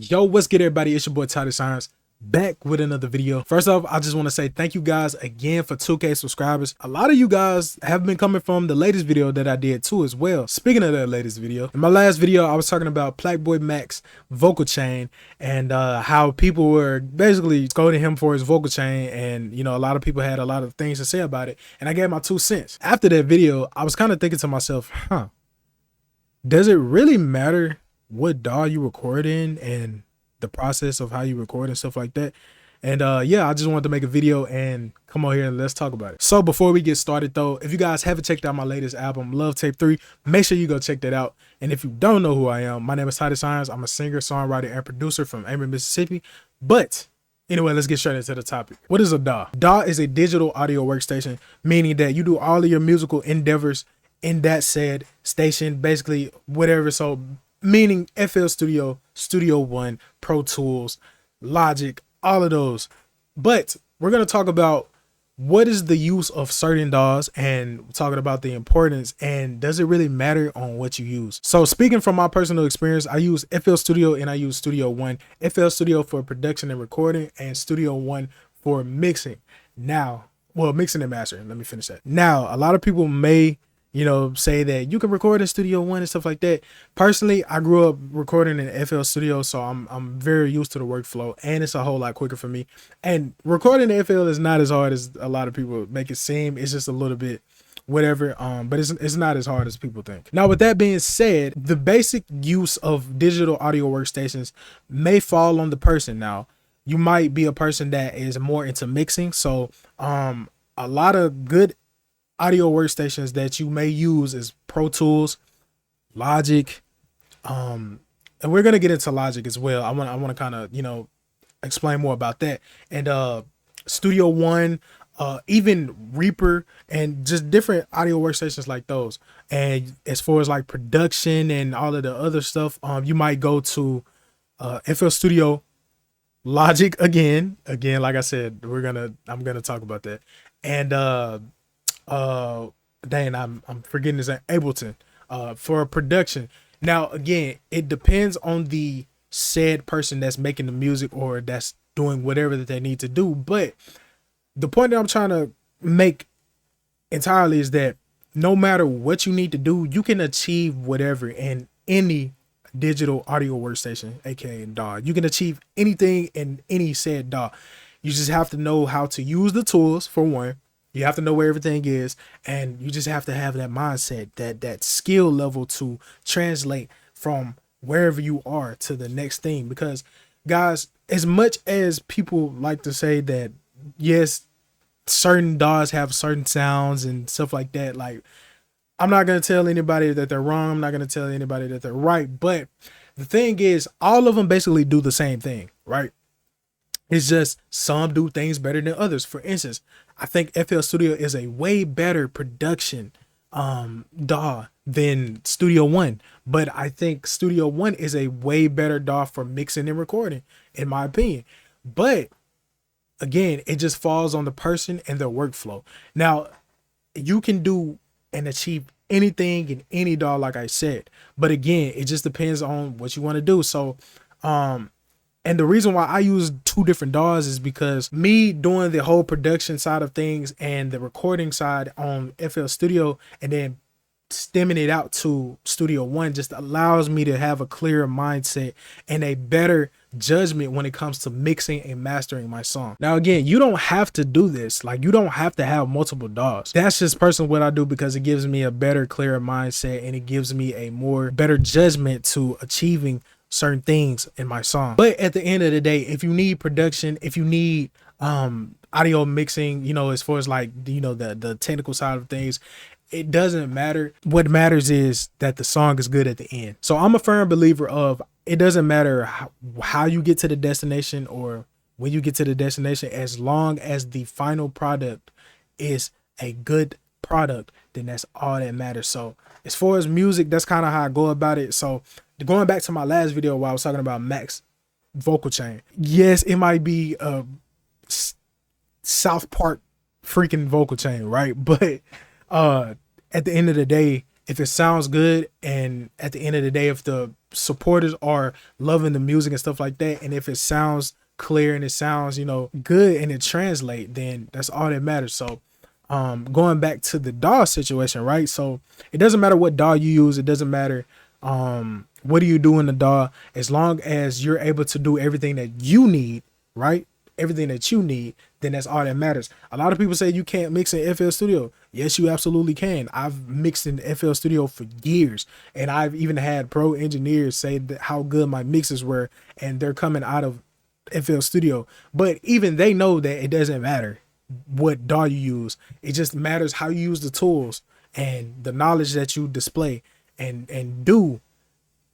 Yo, what's good, everybody? It's your boy Titus, back with another video. First off, I just want to say thank you guys again for 2K subscribers. A lot of you guys have been coming from the latest video that I did too as well. Speaking of that latest video, in my last video I was talking about Plaque Max vocal chain and how people were basically scolding him for his vocal chain, and you know, a lot of people had a lot of things to say about it, and I gave my 2 cents. After that video, I was kind of thinking to myself, does it really matter what DAW you record in and the process of how you record and stuff like that? And yeah, I just wanted to make a video and come on here and let's talk about it. So before we get started though, if you guys haven't checked out my latest album, Love Tape 3, make sure you go check that out. And if you don't know who I am, my name is Titus. I'm a singer, songwriter, and producer from Amory, Mississippi. But anyway, let's get straight into the topic. What is a DAW? DAW is a digital audio workstation, meaning that you do all of your musical endeavors in that said station, basically whatever. So meaning FL Studio, Studio One, Pro Tools, Logic, all of those. But we're going to talk about what is the use of certain DAWs, and we're talking about the importance and does it really matter on what you use. So speaking from my personal experience, I use FL Studio and I use Studio One. FL Studio for production and recording, and Studio One for mixing. Now, well, mixing and mastering. Let me finish that. Now, a lot of people may, you know, say that you can record in Studio One and stuff like that. Personally, I grew up recording in FL Studio, so I'm very used to the workflow, and it's a whole lot quicker for me. And recording in FL is not as hard as a lot of people make it seem. It's just a little bit whatever, but it's not as hard as people think. Now, with that being said, the basic use of digital audio workstations may fall on the person. Now, you might be a person that is more into mixing, so a lot of good audio workstations that you may use is Pro Tools, Logic, and we're gonna get into Logic as well. I want to kind of, you know, explain more about that, and Studio One, even Reaper, and just different audio workstations like those. And as far as like production and all of the other stuff, you might go to FL Studio, Logic again, like I said, I'm gonna talk about that, and dang, I'm forgetting his name, Ableton, for production. Now again, it depends on the said person that's making the music or that's doing whatever that they need to do. But the point that I'm trying to make entirely is that no matter what you need to do, you can achieve whatever in any digital audio workstation, aka DAW. You can achieve anything in any said DAW. You just have to know how to use the tools, for one. You have to know where everything is, and you just have to have that mindset, that skill level to translate from wherever you are to the next thing. Because guys, as much as people like to say that, yes, certain DAWs have certain sounds and stuff like that, like, I'm not going to tell anybody that they're wrong. I'm not going to tell anybody that they're right. But the thing is, all of them basically do the same thing, right? It's just some do things better than others. For instance, I think FL Studio is a way better production DAW than Studio One, but I think Studio One is a way better DAW for mixing and recording, in my opinion. But again, it just falls on the person and their workflow. Now, you can do and achieve anything in any DAW, like I said, but again, it just depends on what you want to do. So and the reason why I use 2 different DAWs is because me doing the whole production side of things and the recording side on FL Studio and then stemming it out to Studio One just allows me to have a clearer mindset and a better judgment when it comes to mixing and mastering my song. Now again, you don't have to do this. Like, you don't have to have multiple DAWs. That's just personally what I do because it gives me a better, clearer mindset, and it gives me a more better judgment to achieving certain things in my song. But at the end of the day, if you need production, if you need audio mixing, you know, as far as like, you know, the technical side of things, it doesn't matter. What matters is that the song is good at the end. So I'm a firm believer of, it doesn't matter how you get to the destination or when you get to the destination, as long as the final product is a good product, then that's all that matters. So as far as music, that's kind of how I go about it. So going back to my last video where I was talking about Max vocal chain, yes, it might be a South Park freaking vocal chain, right? But at the end of the day, if it sounds good, and at the end of the day, if the supporters are loving the music and stuff like that, and if it sounds clear and it sounds, you know, good and it translate, then that's all that matters. So going back to the DAW situation, right? So it doesn't matter what DAW you use, it doesn't matter what do you do in the DAW, as long as you're able to do everything that you need, right? Everything that you need, then that's all that matters. A lot of people say you can't mix in FL Studio. Yes, you absolutely can. I've mixed in FL Studio for years, and I've even had pro engineers say that how good my mixes were, and they're coming out of FL Studio. But even they know that it doesn't matter what DAW you use. It just matters how you use the tools and the knowledge that you display and do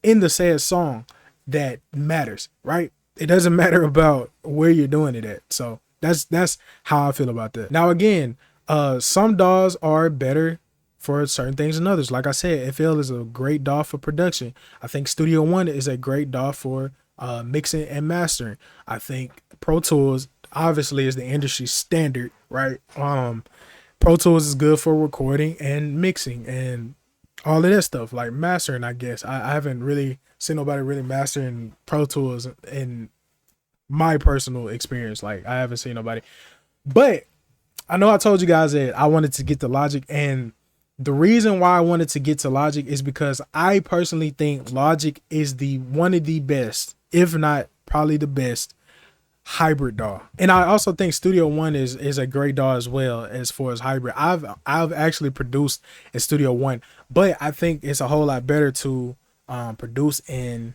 in the said song that matters, right? It doesn't matter about where you're doing it at. So that's how I feel about that. Now again, some DAWs are better for certain things than others. Like I said, FL is a great DAW for production. I think Studio One is a great DAW for mixing and mastering. I think Pro Tools obviously is the industry standard, right? Pro Tools is good for recording and mixing and all of that stuff, like mastering. I guess I haven't really seen nobody really mastering Pro Tools in my personal experience. Like I haven't seen nobody, but I know I told you guys that I wanted to get to Logic, and the reason why I wanted to get to Logic is because I personally think Logic is one of the best, if not probably the best, hybrid DAW. And I also think Studio One is a great DAW as well as far as hybrid. I've actually produced in Studio One, but I think it's a whole lot better to produce in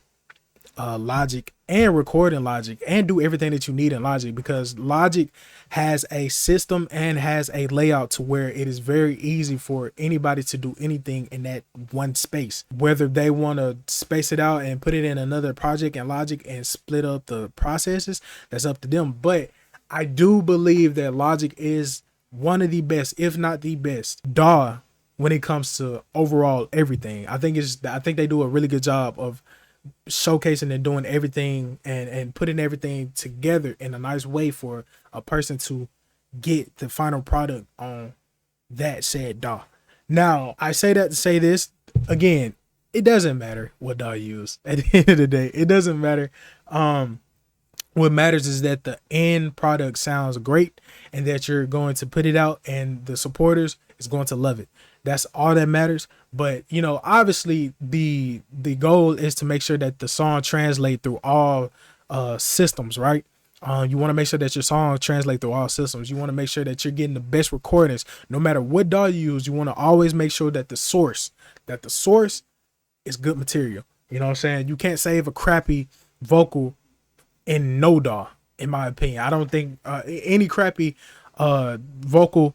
Logic and record in Logic and do everything that you need in Logic, because Logic has a system and has a layout to where it is very easy for anybody to do anything in that one space. Whether they want to space it out and put it in another project in Logic and split up the processes, that's up to them. But I do believe that Logic is one of the best, if not the best, DAW when it comes to overall everything. I think they do a really good job of showcasing and doing everything and putting everything together in a nice way for a person to get the final product on that said DAW. Now, I say that to say this again, it doesn't matter what DAW you use. At the end of the day, it doesn't matter. What matters is that the end product sounds great and that you're going to put it out and the supporters is going to love it. That's all that matters. But, you know, obviously the goal is to make sure that the song translate through all systems, right? You want to make sure that your song translate through all systems. You want to make sure that you're getting the best recordings. No matter what DAW you use, you want to always make sure that the source is good material. You know what I'm saying? You can't save a crappy vocal in no DAW, in my opinion. I don't think any crappy vocal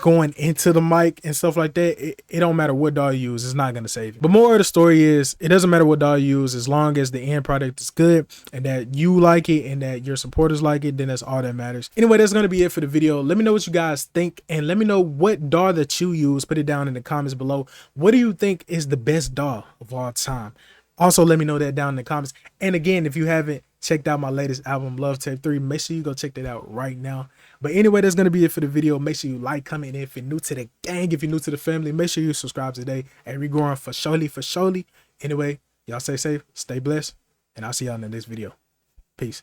going into the mic and stuff like that, it don't matter what DAW you use, it's not going to save you. But more of the story is, it doesn't matter what DAW you use, as long as the end product is good and that you like it and that your supporters like it, then that's all that matters. Anyway, that's going to be it for the video. Let me know what you guys think and let me know what DAW that you use. Put it down in the comments below. What do you think is the best DAW of all time? Also, let me know that down in the comments. And again, if you haven't checked out my latest album, Love Tape 3, make sure you go check that out right now. But anyway, that's going to be it for the video. Make sure you like, comment, and if you're new to the gang, if you're new to the family, make sure you subscribe today. And we're growing for surely. Anyway, y'all stay safe, stay blessed, and I'll see y'all in the next video. Peace.